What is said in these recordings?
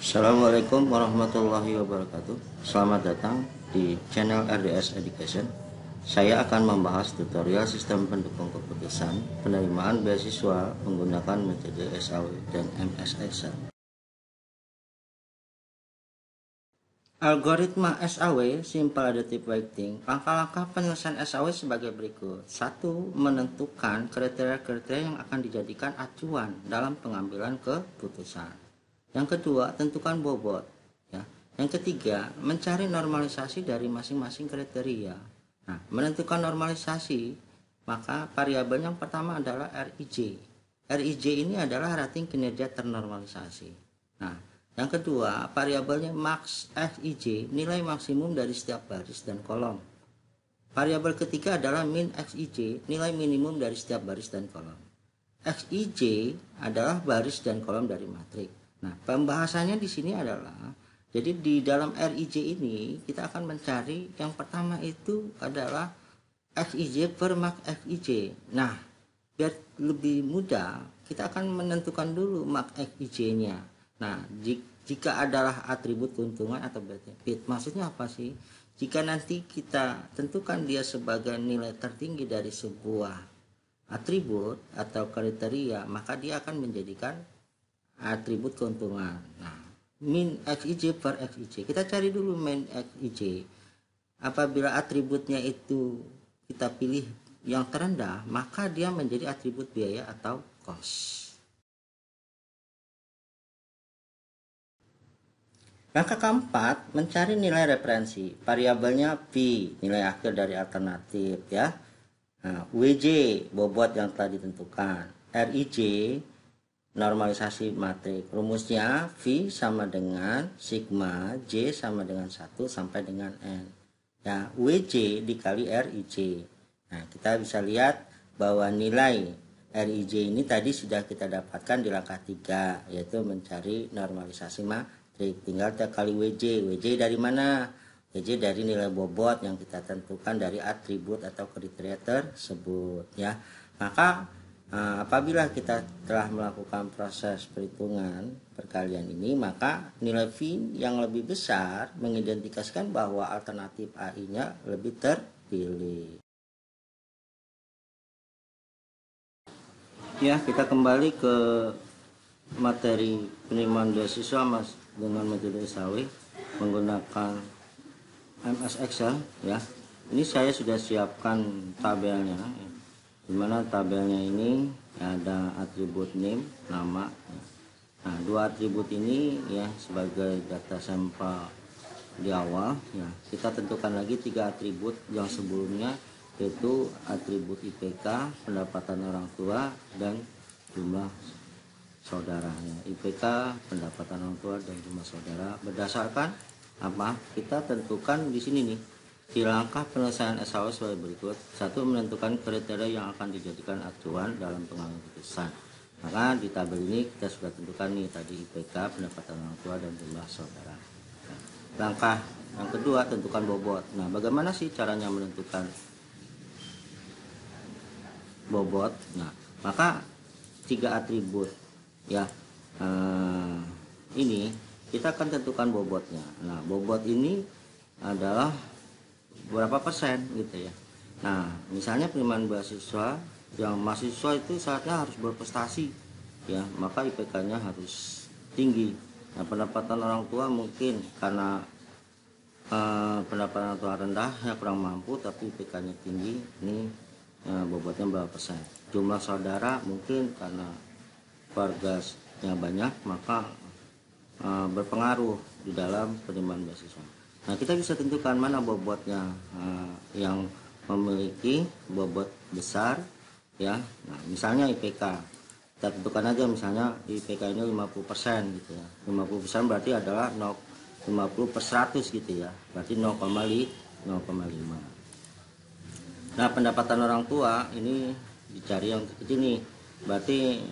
Assalamualaikum warahmatullahi wabarakatuh. Selamat datang di channel RDS Education. Saya akan membahas tutorial sistem pendukung keputusan penerimaan beasiswa menggunakan metode SAW dan MS Excel. Algoritma SAW Simple Additive Weighting. Langkah-langkah penyelesaian SAW sebagai berikut. 1. Menentukan kriteria-kriteria yang akan dijadikan acuan dalam pengambilan keputusan. Yang kedua, tentukan bobot. Ya. Yang ketiga, mencari normalisasi dari masing-masing kriteria. Nah, menentukan normalisasi, maka variabel yang pertama adalah RIJ. RIJ ini adalah rating kinerja ternormalisasi. Nah, yang kedua, variabelnya max XIJ, nilai maksimum dari setiap baris dan kolom. Variabel ketiga adalah min XIJ, nilai minimum dari setiap baris dan kolom. XIJ adalah baris dan kolom dari matriks. Nah, pembahasannya di sini adalah, jadi di dalam RIJ ini kita akan mencari yang pertama itu adalah XIJ per max XIJ. Nah, biar lebih mudah, kita akan menentukan dulu max XIJ-nya. Nah, jika adalah atribut keuntungan atau benefit, maksudnya apa sih? Jika nanti kita tentukan dia sebagai nilai tertinggi dari sebuah atribut atau kriteria, maka dia akan menjadikan atribut keuntungan. Nah, min XIJ per XIJ, kita cari dulu min XIJ. Apabila atributnya itu kita pilih yang terendah, maka dia menjadi atribut biaya atau cost. Langkah keempat, mencari nilai referensi. Variabelnya V, nilai akhir dari alternatif ya. Nah, WJ, bobot yang telah ditentukan. RIJ, normalisasi matriks. Rumusnya V sama dengan sigma J sama dengan 1 sampai dengan N. Ya, WJ dikali RIJ. Nah, kita bisa lihat bahwa nilai RIJ ini tadi sudah kita dapatkan di langkah 3, yaitu mencari normalisasi matriks. Tinggal kita kali WJ. WJ dari mana? WJ dari nilai bobot yang kita tentukan dari atribut atau kriteria tersebut ya. Maka apabila kita telah melakukan proses perhitungan perkalian ini, maka nilai V yang lebih besar mengidentifikasikan bahwa alternatif AI-nya lebih terpilih. Ya, kita kembali ke materi penerimaan beasiswa dengan metode SAW menggunakan MS Excel ya. Ini saya sudah siapkan tabelnya, dimana tabelnya ini ada atribut name, nama. Nah, dua atribut ini ya sebagai data sampel di awal ya. Kita tentukan lagi 3 atribut yang sebelumnya, yaitu atribut IPK, pendapatan orang tua, dan jumlah saudaranya. IPK, pendapatan orang tua, dan jumlah saudara berdasarkan apa? Kita tentukan di sini nih. Di langkah penyelesaian SAW sebagai berikut. 1. Menentukan kriteria yang akan dijadikan acuan dalam pengambilan keputusan. Maka di tabel ini kita sudah tentukan nih tadi IPK, pendapatan orang tua, dan jumlah saudara. Nah, langkah yang kedua, tentukan bobot. Nah, bagaimana sih caranya menentukan bobot? Nah, maka 3 atribut ya ini kita akan tentukan bobotnya. Nah, bobot ini adalah berapa persen gitu ya. Nah, misalnya penerimaan beasiswa, yang mahasiswa itu saatnya harus berprestasi ya, maka IPK-nya harus tinggi. Nah, pendapatan orang tua mungkin karena pendapatan orang tua rendah ya, kurang mampu, tapi IPK-nya tinggi, ini bobotnya berapa persen. Jumlah saudara mungkin karena keluarganya banyak, maka berpengaruh di dalam penerimaan beasiswa. Nah, kita bisa tentukan mana bobotnya yang memiliki bobot besar ya. Nah, misalnya IPK, kita tentukan aja misalnya IPK ini 50% gitu ya. 50% berarti adalah 50 per 100 gitu ya, berarti 0,5. Nah, pendapatan orang tua ini dicari yang kecil nih, berarti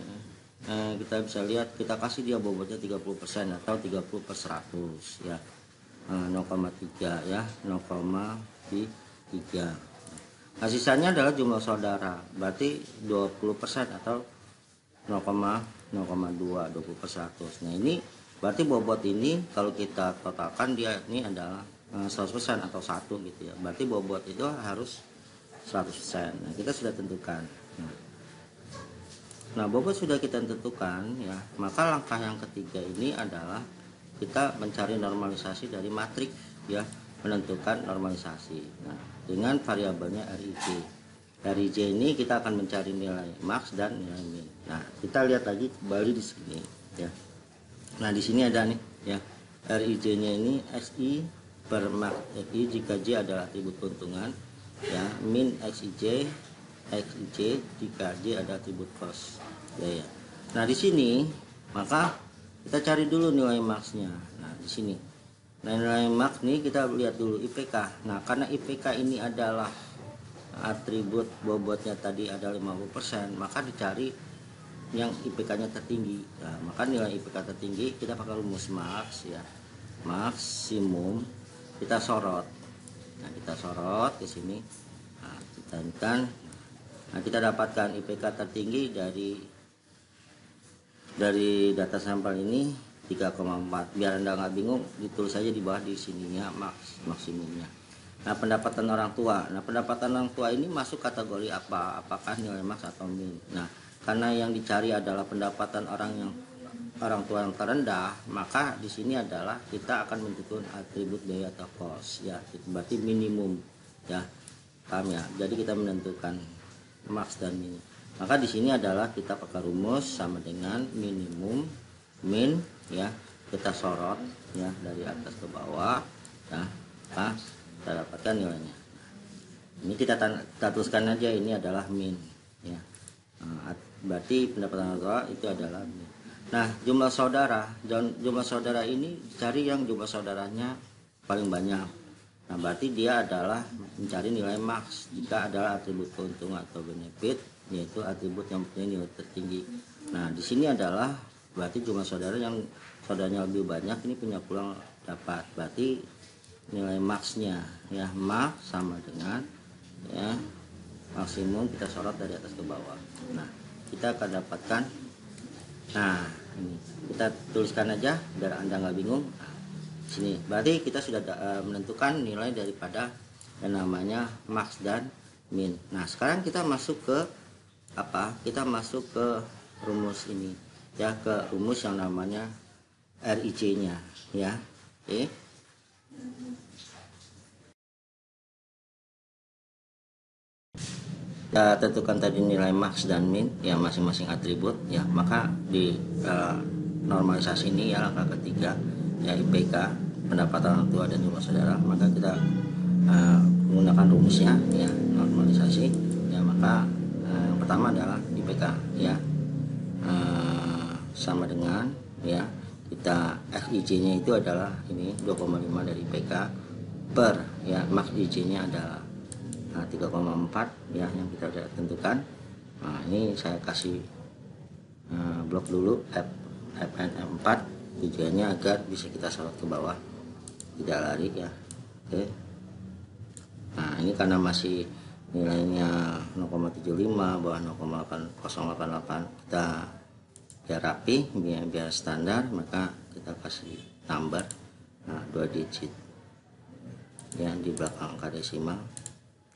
kita bisa lihat, kita kasih dia bobotnya 30% atau 30 per 100 ya, 0,3 ya, 0,3. Nah, sisanya adalah jumlah saudara, berarti 20% atau 0,2, 20 per 100. Nah, ini Berarti bobot ini kalau kita totalkan dia ini adalah 100% atau 1 gitu ya. Berarti bobot itu harus 100%. Nah, kita sudah tentukan. Nah, bobot sudah kita tentukan ya, maka langkah yang ketiga ini adalah kita mencari normalisasi dari matriks ya, menentukan normalisasi. Nah, dengan variabelnya RIJ. RIJ ini kita akan mencari nilai max dan nilai min. Nah, kita lihat lagi kembali di sini ya. Nah, di sini ada nih ya. RIJ-nya ini XI per max XI jika J adalah atribut keuntungan ya, min XIJ jika J ada atribut cost ya. Nah, di sini maka kita cari dulu nilai max-nya. Nah, di sini. Nah, nilai max nih kita lihat dulu IPK. Nah, karena IPK ini adalah atribut bobotnya tadi ada 50%, maka dicari yang IPK-nya tertinggi. Nah, maka nilai IPK tertinggi kita pakai rumus max ya. Maksimum kita sorot. Nah, kita sorot ke sini. Nah, kita tekan. Nah, kita dapatkan IPK tertinggi dari data sampel ini 3,4. Biar Anda nggak bingung, ditulis saja di bawah di sininya maksimumnya. Nah, pendapatan orang tua. Nah, pendapatan orang tua ini masuk kategori apa? Apakah nilai max atau min? Nah, karena yang dicari adalah pendapatan orang tua yang terendah, maka di sini adalah kita akan menentukan atribut biaya atau cost ya. Itu berarti minimum ya. Paham ya? Jadi kita menentukan max dan min. Maka di sini adalah kita pakai rumus sama dengan minimum min ya, kita sorot ya dari atas ke bawah ya, nah, kita dapatkan nilainya. Ini kita tuliskan aja ini adalah min ya. Nah, berarti pendapatan orang tua itu adalah min. Nah, jumlah saudara ini cari yang jumlah saudaranya paling banyak. Nah, berarti dia adalah mencari nilai max jika adalah atribut keuntungan atau benefit, yaitu atribut yang mempunyai nilai tertinggi. Nah, di sini adalah berarti jumlah saudara yang saudaranya lebih banyak ini punya peluang dapat. Berarti nilai maxnya ya, max sama dengan ya maksimum kita sorot dari atas ke bawah. Nah, kita akan dapatkan. Nah, ini kita tuliskan aja biar Anda nggak bingung. Nah, sini berarti kita sudah menentukan nilai daripada yang namanya max dan min. Nah, sekarang kita masuk ke apa? Kita masuk ke rumus ini ya, ke rumus yang namanya RIJ-nya ya. Oke. Kita tentukan tadi nilai max dan min ya, masing-masing atribut ya, maka di normalisasi ini ya langkah ketiga ya, IPK, pendapatan orang tua dan jumlah saudara, maka kita menggunakan rumusnya ya, normalisasi ya. Maka yang pertama adalah IPK ya, sama dengan ya, kita XIJ-nya itu adalah ini 2,5 dari IPK per ya, max IJ-nya adalah 3,4 ya, yang kita sudah tentukan. Nah, ini saya kasih blok dulu FNM4 tujuannya agar bisa kita sorot ke bawah, tidak lari ya. Oke. Nah, ini karena masih nilainya 0,75 bawah 0,088, kita biar rapi, biar standar, maka kita kasih number 2 digit yang di belakang angka desimal.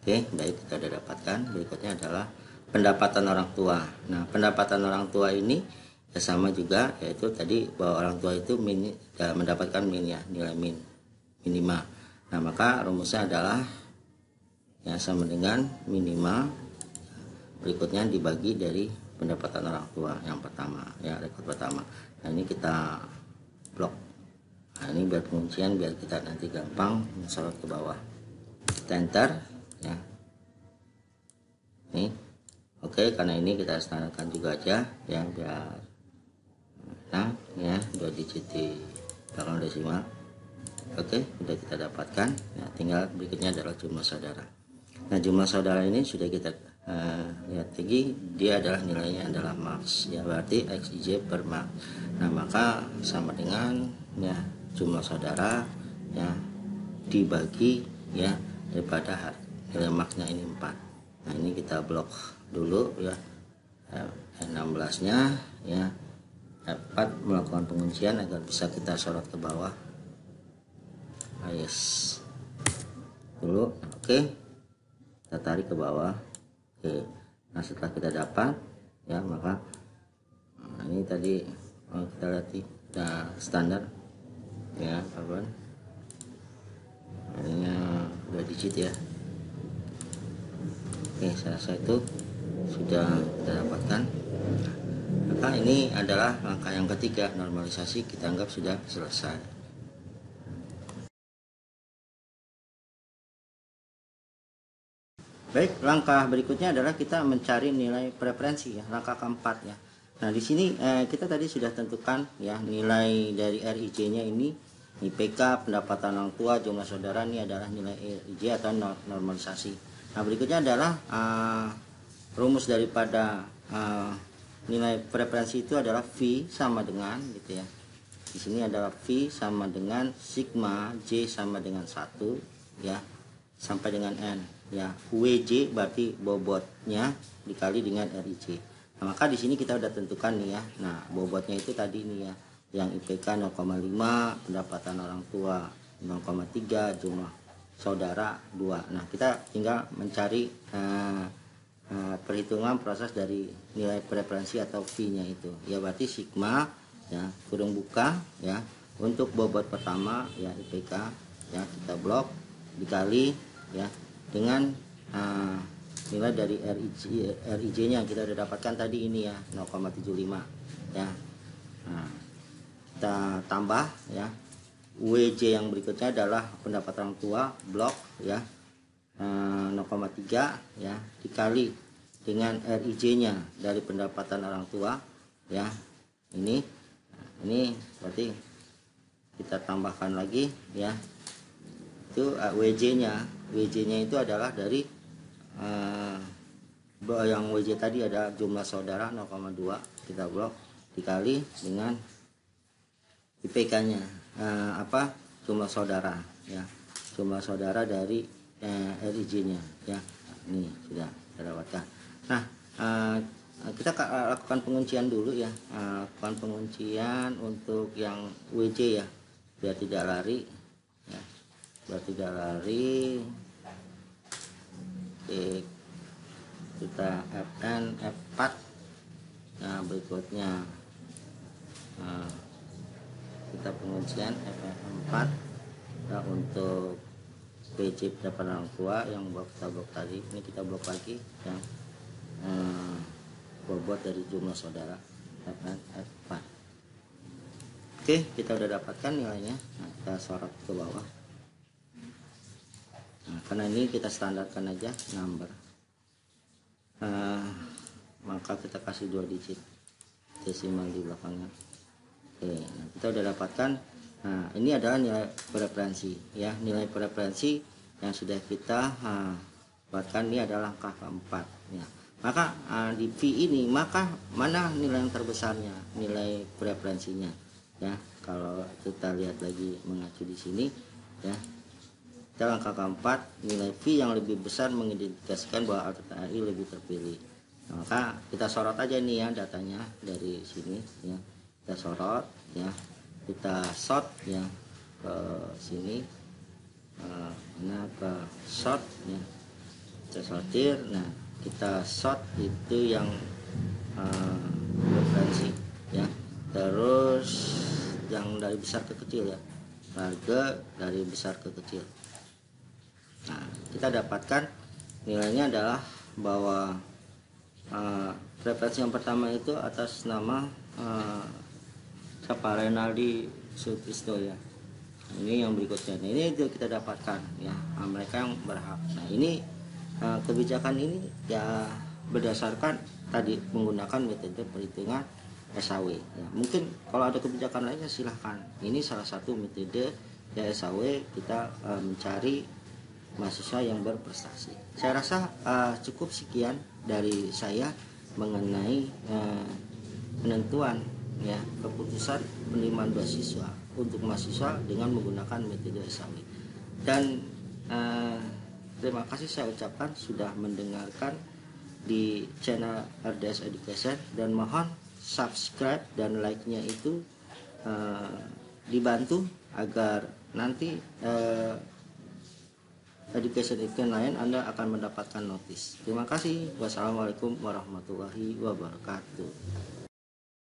Oke, baik, kita sudah dapatkan. Berikutnya adalah pendapatan orang tua. Nah, pendapatan orang tua ini ya sama juga, yaitu tadi bahwa orang tua itu mendapatkan min ya, nilai minimal. Nah, maka rumusnya adalah ya sama dengan minimal berikutnya dibagi dari pendapatan orang tua yang pertama ya, rekod pertama. Nah, ini kita blok. Nah, ini biar penguncian, biar kita nanti gampang mensorot ke bawah. Kita enter ya. Nih. Oke, karena ini kita standarkan juga aja ya, biar nah ya 2 digit di belakang desimal. Oke, sudah kita dapatkan. Nah, tinggal berikutnya adalah jumlah saudara. Nah, jumlah saudara ini sudah kita lihat tinggi, dia adalah nilainya adalah max ya, berarti XIJ per max. Nah, maka sama dengan ya jumlah saudara ya dibagi ya daripada nilai maxnya ini 4. Nah, ini kita blok dulu ya, 16 nya ya F4 melakukan penguncian agar bisa kita sorot ke bawah. Yes dulu, oke. Kita tarik ke bawah. Oke, nah setelah kita dapat ya, maka ini tadi kita lihat udah standar ya kawan, ini udah digit ya. Oke, saya rasa itu sudah kita dapatkan. Maka ini adalah langkah yang ketiga, normalisasi kita anggap sudah selesai. Baik, langkah berikutnya adalah kita mencari nilai preferensi ya, langkah keempat ya. Nah, di sini kita tadi sudah tentukan ya nilai dari RIJ-nya ini, IPK, pendapatan orang tua, jumlah saudara, ini adalah nilai RIJ atau normalisasi. Nah, berikutnya adalah rumus daripada nilai preferensi itu adalah V sama dengan gitu ya. Di sini adalah V sama dengan sigma J sama dengan 1 ya, sampai dengan N ya. WJ berarti bobotnya dikali dengan RIJ. Nah, maka di sini kita udah tentukan nih ya. Nah, bobotnya itu tadi nih ya, yang IPK 0,5, pendapatan orang tua 0,3, jumlah saudara 2. Nah, kita tinggal mencari perhitungan proses dari nilai preferensi atau V-nya itu ya, berarti sigma ya kurung buka ya untuk bobot pertama ya IPK ya, kita blok dikali ya dengan nilai dari RIJ-nya kita udah dapatkan tadi ini ya 0,75 ya. Nah, kita tambah ya WJ yang berikutnya adalah pendapatan orang tua blok ya 0,3 ya dikali dengan RIJ-nya dari pendapatan orang tua ya, ini berarti kita tambahkan lagi ya, itu WJ-nya itu adalah dari yang WJ tadi ada jumlah saudara 0,2, kita blok dikali dengan IPK-nya jumlah saudara ya, jumlah saudara dari RIJ-nya ya. Ini sudah dapatkan. Nah, kita lakukan penguncian dulu ya, lakukan penguncian untuk yang WJ ya, biar tidak lari ya, biar tidak lari. Oke, kita FN F4. Nah, berikutnya kita penguncian F4 ya, untuk PJ pendapatan orang tua yang kita blok tadi, ini kita blok lagi yang bobot dari jumlah saudara F4. Oke, kita udah dapatkan nilainya. Nah, kita sorot ke bawah. Nah, karena ini kita standarkan aja number, maka kita kasih 2 digit desimal di belakangnya. Oke, nah kita udah dapatkan. Nah, ini adalah nilai preferensi ya, nilai preferensi yang sudah kita buatkan. Ini adalah langkah keempat ya. Maka di V ini, maka mana nilai yang terbesarnya, nilai preferensinya ya. Kalau kita lihat lagi mengacu di sini ya, kita langkah keempat, nilai V yang lebih besar mengindikasikan bahwa RI lebih terpilih. Nah, maka kita sorot aja nih ya datanya dari sini ya, kita sorot ya, kita sort ya ke sini, ke sort ya, kita sortir. Nah, kita sort itu yang preferensi ya, terus yang dari besar ke kecil ya, harga dari besar ke kecil. Nah, kita dapatkan nilainya adalah bahwa preferensi yang pertama itu atas nama siapa, Renaldi Sutrisno ya. Ini yang berikutnya, ini itu kita dapatkan ya, mereka yang berhak. Nah, ini kebijakan ini ya berdasarkan tadi menggunakan metode perhitungan SAW ya. Mungkin kalau ada kebijakan lainnya silahkan, ini salah satu metode ya SAW kita mencari mahasiswa yang berprestasi. Saya rasa cukup sekian dari saya mengenai penentuan ya keputusan penerimaan beasiswa untuk mahasiswa dengan menggunakan metode SAW. Dan terima kasih saya ucapkan sudah mendengarkan di channel RDS Education, dan mohon subscribe dan like-nya itu dibantu agar nanti education lain Anda akan mendapatkan notis. Terima kasih. Wassalamualaikum warahmatullahi wabarakatuh.